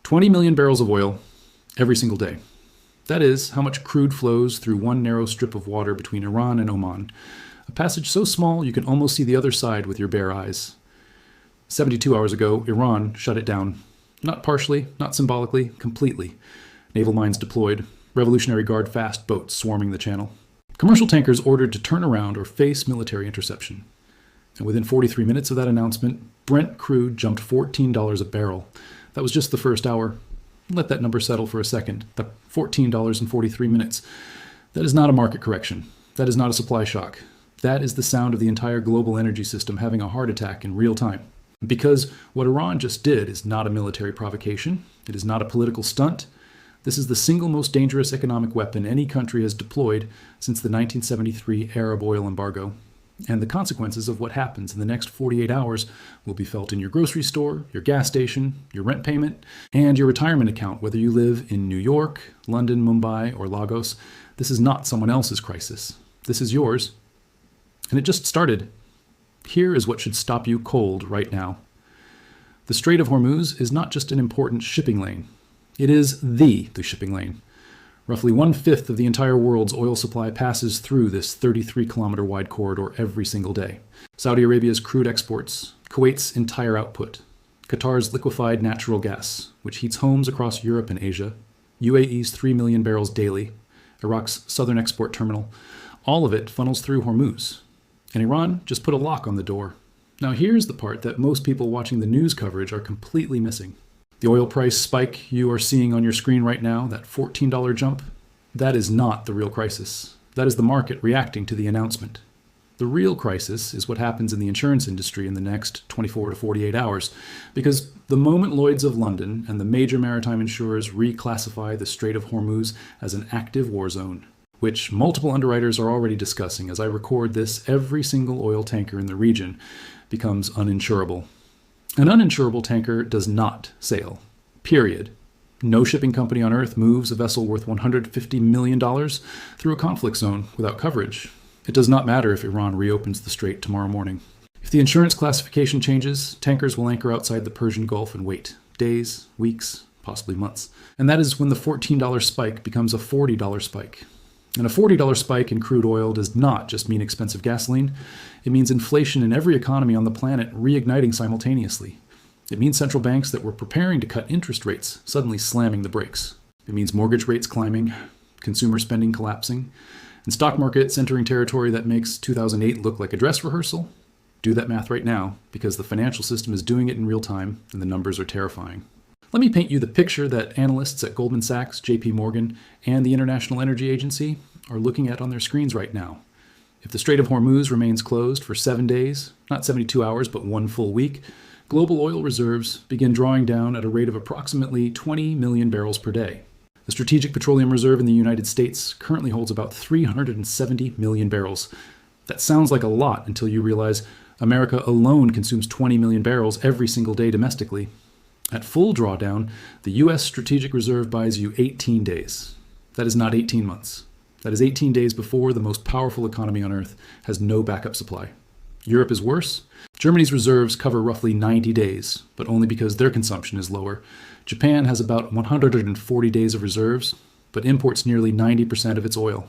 20 million barrels of oil every single day. That is how much crude flows through one narrow strip of water between Iran and Oman, a passage so small you can almost see the other side with your bare eyes. 72 hours ago, Iran shut it down. Not partially, not symbolically, completely. Naval mines deployed, Revolutionary Guard fast boats swarming the channel. Commercial tankers ordered to turn around or face military interception. And within 43 minutes of that announcement, Brent crude jumped $14 a barrel. That was just the first hour. Let that number settle for a second. The $14.43. That is not a market correction. That is not a supply shock. That is the sound of the entire global energy system having a heart attack in real time. Because what Iran just did is not a military provocation. It is not a political stunt. This is the single most dangerous economic weapon any country has deployed since the 1973 Arab oil embargo. And the consequences of what happens in the next 48 hours will be felt in your grocery store, your gas station, your rent payment, and your retirement account, whether you live in New York, London, Mumbai, or Lagos. This is not someone else's crisis. This is yours. And it just started. Here is what should stop you cold right now. The Strait of Hormuz is not just an important shipping lane. It is the shipping lane. Roughly 1/5 of the entire world's oil supply passes through this 33-kilometer wide corridor every single day. Saudi Arabia's crude exports, Kuwait's entire output, Qatar's liquefied natural gas, which heats homes across Europe and Asia, UAE's 3 million barrels daily, Iraq's southern export terminal, all of it funnels through Hormuz. And Iran just put a lock on the door. Now here's the part that most people watching the news coverage are completely missing. The oil price spike you are seeing on your screen right now, that $14 jump, that is not the real crisis. That is the market reacting to the announcement. The real crisis is what happens in the insurance industry in the next 24 to 48 hours, because the moment Lloyd's of London and the major maritime insurers reclassify the Strait of Hormuz as an active war zone, which multiple underwriters are already discussing as I record this, every single oil tanker in the region becomes uninsurable. An uninsurable tanker does not sail. Period. No shipping company on Earth moves a vessel worth $150 million through a conflict zone without coverage. It does not matter if Iran reopens the strait tomorrow morning. If the insurance classification changes, tankers will anchor outside the Persian Gulf and wait. Days, weeks, possibly months. And that is when the $14 spike becomes a $40 spike. And a $40 spike in crude oil does not just mean expensive gasoline. It means inflation in every economy on the planet reigniting simultaneously. It means central banks that were preparing to cut interest rates suddenly slamming the brakes. It means mortgage rates climbing, consumer spending collapsing, and stock markets entering territory that makes 2008 look like a dress rehearsal. Do that math right now, because the financial system is doing it in real time, and the numbers are terrifying. Let me paint you the picture that analysts at Goldman Sachs, JP Morgan, and the International Energy Agency are looking at on their screens right now. If the Strait of Hormuz remains closed for 7 days, not 72 hours, but 1 full week, global oil reserves begin drawing down at a rate of approximately 20 million barrels per day. The Strategic Petroleum Reserve in the United States currently holds about 370 million barrels. That sounds like a lot until you realize America alone consumes 20 million barrels every single day domestically. At full drawdown, the U.S. Strategic Reserve buys you 18 days. That is not 18 months. That is 18 days before the most powerful economy on Earth has no backup supply. Europe is worse. Germany's reserves cover roughly 90 days, but only because their consumption is lower. Japan has about 140 days of reserves, but imports nearly 90% of its oil.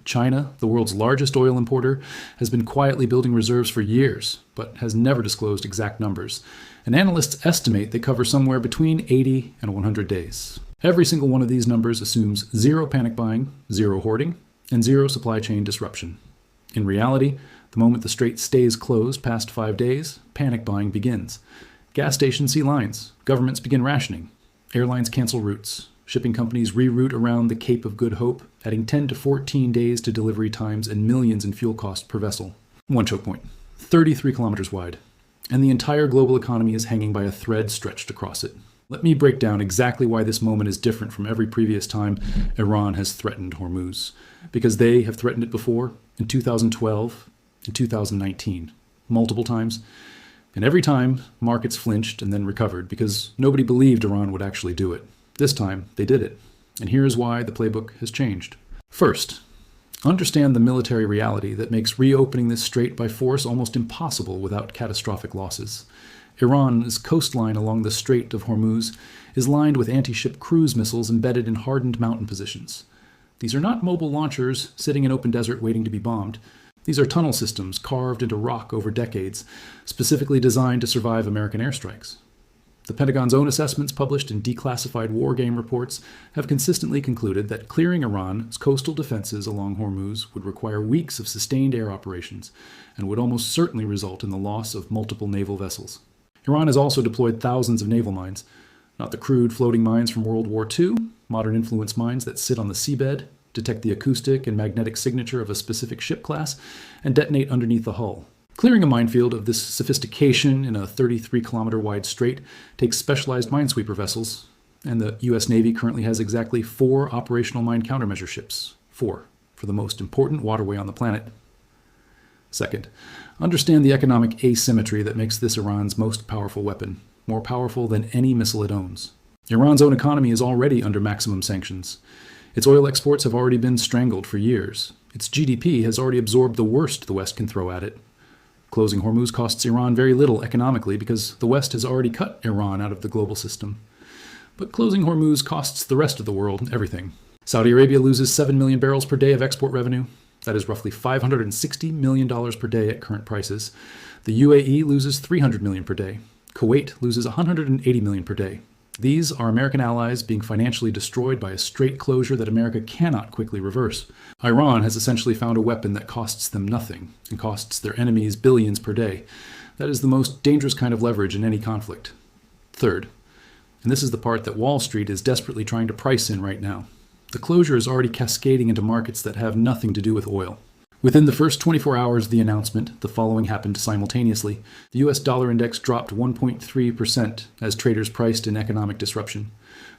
China, the world's largest oil importer, has been quietly building reserves for years, but has never disclosed exact numbers. And analysts estimate they cover somewhere between 80 and 100 days. Every single one of these numbers assumes zero panic buying, zero hoarding, and zero supply chain disruption. In reality, the moment the strait stays closed past 5 days, panic buying begins. Gas stations see lines, governments begin rationing, airlines cancel routes, shipping companies reroute around the Cape of Good Hope, adding 10 to 14 days to delivery times and millions in fuel cost per vessel. One choke point, 33 kilometers wide, and the entire global economy is hanging by a thread stretched across it. Let me break down exactly why this moment is different from every previous time Iran has threatened Hormuz. Because they have threatened it before, in 2012, in 2019, multiple times. And every time, markets flinched and then recovered because nobody believed Iran would actually do it. This time, they did it. And here is why the playbook has changed. First, understand the military reality that makes reopening this strait by force almost impossible without catastrophic losses. Iran's coastline along the Strait of Hormuz is lined with anti-ship cruise missiles embedded in hardened mountain positions. These are not mobile launchers sitting in open desert waiting to be bombed. These are tunnel systems carved into rock over decades, specifically designed to survive American airstrikes. The Pentagon's own assessments published in declassified war game reports have consistently concluded that clearing Iran's coastal defenses along Hormuz would require weeks of sustained air operations and would almost certainly result in the loss of multiple naval vessels. Iran has also deployed thousands of naval mines, not the crude floating mines from World War II, modern influence mines that sit on the seabed, detect the acoustic and magnetic signature of a specific ship class, and detonate underneath the hull. Clearing a minefield of this sophistication in a 33-kilometer wide strait takes specialized minesweeper vessels, and the U.S. Navy currently has exactly 4 operational mine countermeasure ships. 4, for the most important waterway on the planet. Second, understand the economic asymmetry that makes this Iran's most powerful weapon, more powerful than any missile it owns. Iran's own economy is already under maximum sanctions. Its oil exports have already been strangled for years. Its GDP has already absorbed the worst the West can throw at it. Closing Hormuz costs Iran very little economically because the West has already cut Iran out of the global system. But closing Hormuz costs the rest of the world everything. Saudi Arabia loses 7 million barrels per day of export revenue. That is roughly $560 million per day at current prices. The UAE loses 300 million per day. Kuwait loses 180 million per day. These are American allies being financially destroyed by a strait closure that America cannot quickly reverse. Iran has essentially found a weapon that costs them nothing and costs their enemies billions per day. That is the most dangerous kind of leverage in any conflict. Third, and this is the part that Wall Street is desperately trying to price in right now, the closure is already cascading into markets that have nothing to do with oil. Within the first 24 hours of the announcement, the following happened simultaneously. The US dollar index dropped 1.3% as traders priced in economic disruption.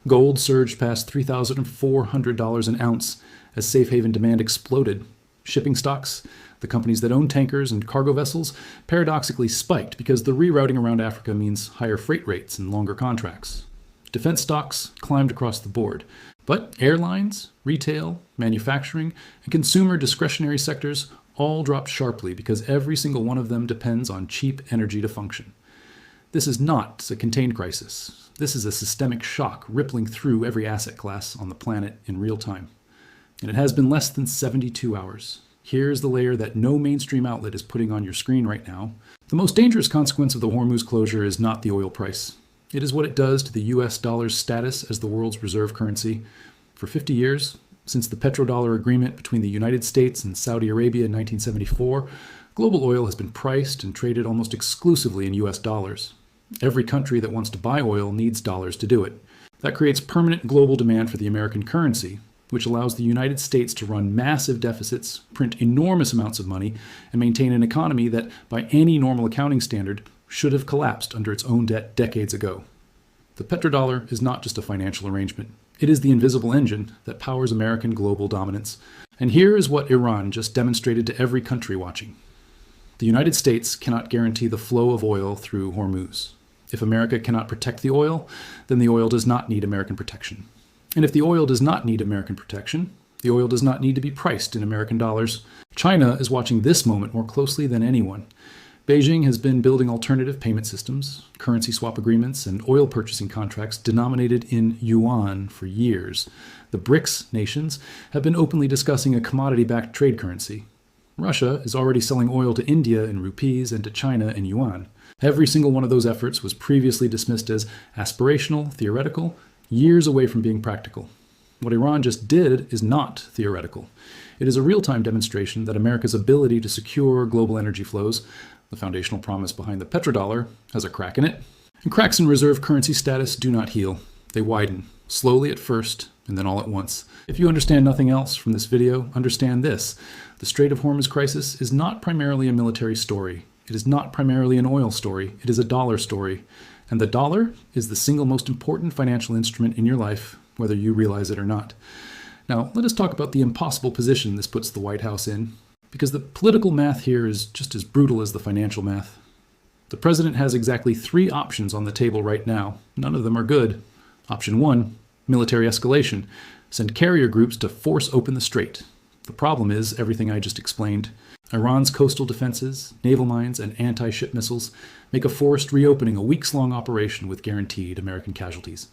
Gold surged past $3,400 an ounce as safe haven demand exploded. Shipping stocks, the companies that own tankers and cargo vessels, paradoxically spiked because the rerouting around Africa means higher freight rates and longer contracts. Defense stocks climbed across the board. But airlines, retail, manufacturing, and consumer discretionary sectors all dropped sharply because every single one of them depends on cheap energy to function. This is not a contained crisis. This is a systemic shock rippling through every asset class on the planet in real time. And it has been less than 72 hours. Here's the layer that no mainstream outlet is putting on your screen right now. The most dangerous consequence of the Hormuz closure is not the oil price. It is what it does to the US dollar's status as the world's reserve currency. For 50 years, since the petrodollar agreement between the United States and Saudi Arabia in 1974, global oil has been priced and traded almost exclusively in US dollars. Every country that wants to buy oil needs dollars to do it. That creates permanent global demand for the American currency, which allows the United States to run massive deficits, print enormous amounts of money, and maintain an economy that, by any normal accounting standard, should have collapsed under its own debt decades ago. The petrodollar is not just a financial arrangement. It is the invisible engine that powers American global dominance. And here is what Iran just demonstrated to every country watching. The United States cannot guarantee the flow of oil through Hormuz. If America cannot protect the oil, then the oil does not need American protection. And if the oil does not need American protection, the oil does not need to be priced in American dollars. China is watching this moment more closely than anyone. Beijing has been building alternative payment systems, currency swap agreements, and oil purchasing contracts denominated in yuan for years. The BRICS nations have been openly discussing a commodity-backed trade currency. Russia is already selling oil to India in rupees and to China in yuan. Every single one of those efforts was previously dismissed as aspirational, theoretical, years away from being practical. What Iran just did is not theoretical. It is a real-time demonstration that America's ability to secure global energy flows, the foundational promise behind the petrodollar, has a crack in it. And cracks in reserve currency status do not heal. They widen, slowly at first, and then all at once. If you understand nothing else from this video, understand this. The Strait of Hormuz crisis is not primarily a military story. It is not primarily an oil story. It is a dollar story. And the dollar is the single most important financial instrument in your life, whether you realize it or not. Now, let us talk about the impossible position this puts the White House in, because the political math here is just as brutal as the financial math. The president has exactly 3 options on the table right now. None of them are good. Option 1, military escalation. Send carrier groups to force open the strait. The problem is everything I just explained. Iran's coastal defenses, naval mines, and anti-ship missiles make a forced reopening a weeks-long operation with guaranteed American casualties.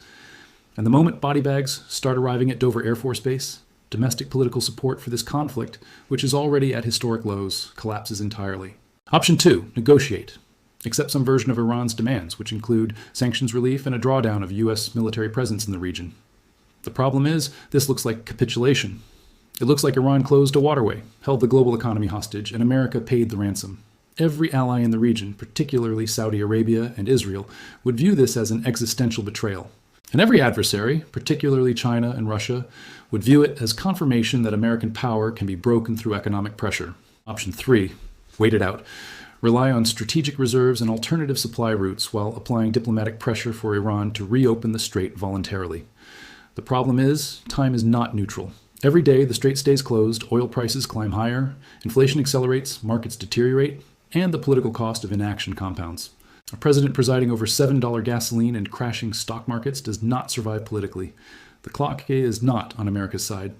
And the moment body bags start arriving at Dover Air Force Base, domestic political support for this conflict, which is already at historic lows, collapses entirely. Option 2, negotiate. Accept some version of Iran's demands, which include sanctions relief and a drawdown of U.S. military presence in the region. The problem is, this looks like capitulation. It looks like Iran closed a waterway, held the global economy hostage, and America paid the ransom. Every ally in the region, particularly Saudi Arabia and Israel, would view this as an existential betrayal. And every adversary, particularly China and Russia, would view it as confirmation that American power can be broken through economic pressure. Option 3, wait it out. Rely on strategic reserves and alternative supply routes while applying diplomatic pressure for Iran to reopen the strait voluntarily. The problem is, time is not neutral. Every day the strait stays closed, oil prices climb higher, inflation accelerates, markets deteriorate, and the political cost of inaction compounds. A president presiding over $7 gasoline and crashing stock markets does not survive politically. The clock is not on America's side.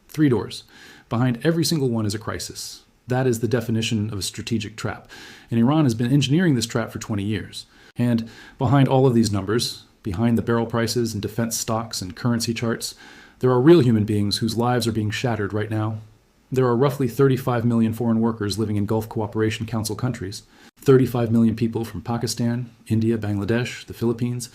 3 doors. Behind every single one is a crisis. That is the definition of a strategic trap. And Iran has been engineering this trap for 20 years. And behind all of these numbers, behind the barrel prices and defense stocks and currency charts, there are real human beings whose lives are being shattered right now. There are roughly 35 million foreign workers living in Gulf Cooperation Council countries, 35 million people from Pakistan, India, Bangladesh, the Philippines,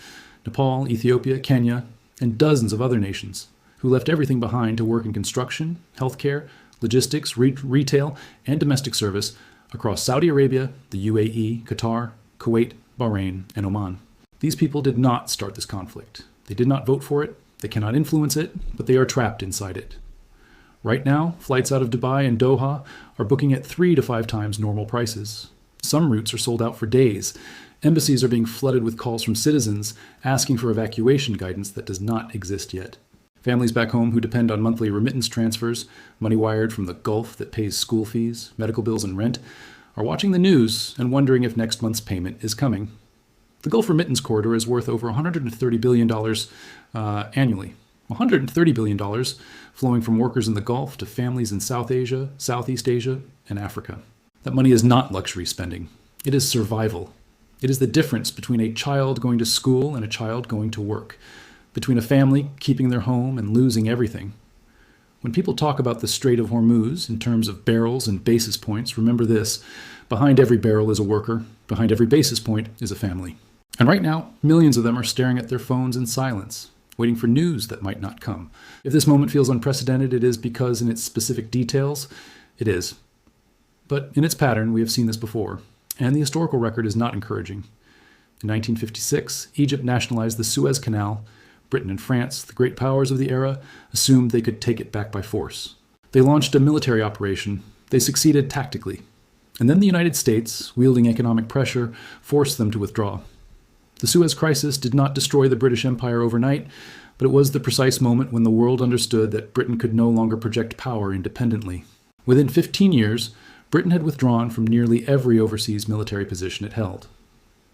Nepal, Ethiopia, Kenya, and dozens of other nations who left everything behind to work in construction, healthcare, logistics, retail, and domestic service across Saudi Arabia, the UAE, Qatar, Kuwait, Bahrain, and Oman. These people did not start this conflict. They did not vote for it, they cannot influence it, but they are trapped inside it. Right now, flights out of Dubai and Doha are booking at 3 to 5 times normal prices. Some routes are sold out for days. Embassies are being flooded with calls from citizens asking for evacuation guidance that does not exist yet. Families back home who depend on monthly remittance transfers, money wired from the Gulf that pays school fees, medical bills, and rent, are watching the news and wondering if next month's payment is coming. The Gulf remittance corridor is worth over $130 billion annually. $130 billion flowing from workers in the Gulf to families in South Asia, Southeast Asia, and Africa. That money is not luxury spending. It is survival. It is the difference between a child going to school and a child going to work, between a family keeping their home and losing everything. When people talk about the Strait of Hormuz in terms of barrels and basis points, remember this: behind every barrel is a worker, behind every basis point is a family. And right now, millions of them are staring at their phones in silence, waiting for news that might not come. If this moment feels unprecedented, it is because in its specific details, it is. But in its pattern, we have seen this before, and the historical record is not encouraging. In 1956, Egypt nationalized the Suez Canal. Britain and France, the great powers of the era, assumed they could take it back by force. They launched a military operation. They succeeded tactically. And then the United States, wielding economic pressure, forced them to withdraw. The Suez Crisis did not destroy the British Empire overnight, but it was the precise moment when the world understood that Britain could no longer project power independently. Within 15 years, Britain had withdrawn from nearly every overseas military position it held.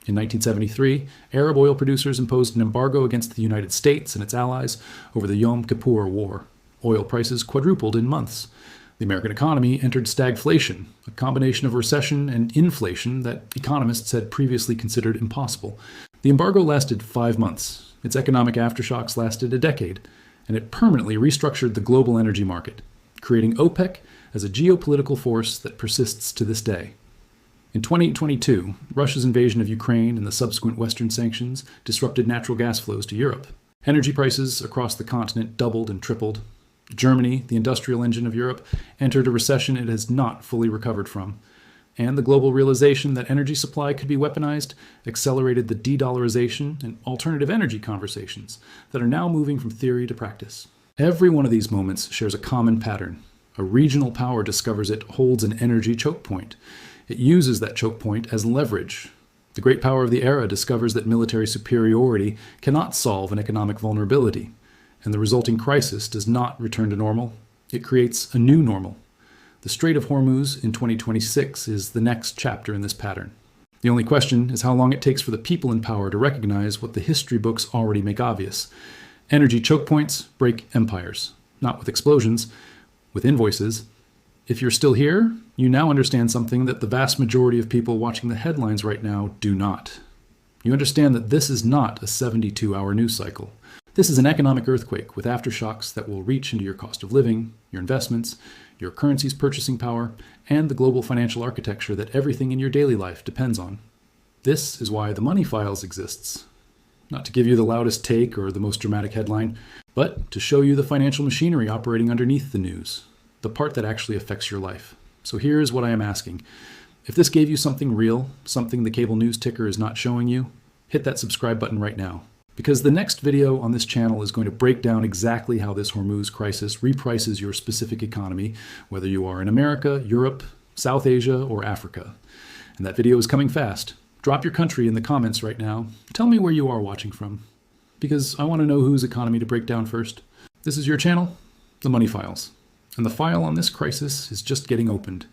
In 1973, Arab oil producers imposed an embargo against the United States and its allies over the Yom Kippur War. Oil prices quadrupled in months. The American economy entered stagflation, a combination of recession and inflation that economists had previously considered impossible. The embargo lasted 5 months. Its economic aftershocks lasted a decade, and it permanently restructured the global energy market, creating OPEC as a geopolitical force that persists to this day. In 2022, Russia's invasion of Ukraine and the subsequent Western sanctions disrupted natural gas flows to Europe. Energy prices across the continent doubled and tripled. Germany, the industrial engine of Europe, entered a recession it has not fully recovered from. And the global realization that energy supply could be weaponized accelerated the de-dollarization and alternative energy conversations that are now moving from theory to practice. Every one of these moments shares a common pattern. A regional power discovers it holds an energy choke point. It uses that choke point as leverage. The great power of the era discovers that military superiority cannot solve an economic vulnerability, and the resulting crisis does not return to normal. It creates a new normal. The Strait of Hormuz in 2026 is the next chapter in this pattern. The only question is how long it takes for the people in power to recognize what the history books already make obvious. Energy choke points break empires, not with explosions, with with invoices. If you're still here, you now understand something that the vast majority of people watching the headlines right now do not. You understand that this is not a 72-hour news cycle. This is an economic earthquake with aftershocks that will reach into your cost of living, your investments, your currency's purchasing power, and the global financial architecture that everything in your daily life depends on. This is why the Money Files exists. Not to give you the loudest take or the most dramatic headline, but to show you the financial machinery operating underneath the news, the part that actually affects your life. So here's what I am asking. If this gave you something real, something the cable news ticker is not showing you, hit that subscribe button right now. Because the next video on this channel is going to break down exactly how this Hormuz crisis reprices your specific economy, whether you are in America, Europe, South Asia, or Africa. And that video is coming fast. Drop your country in the comments right now. Tell me where you are watching from, because I want to know whose economy to break down first. This is your channel, The Money Files. And the file on this crisis is just getting opened.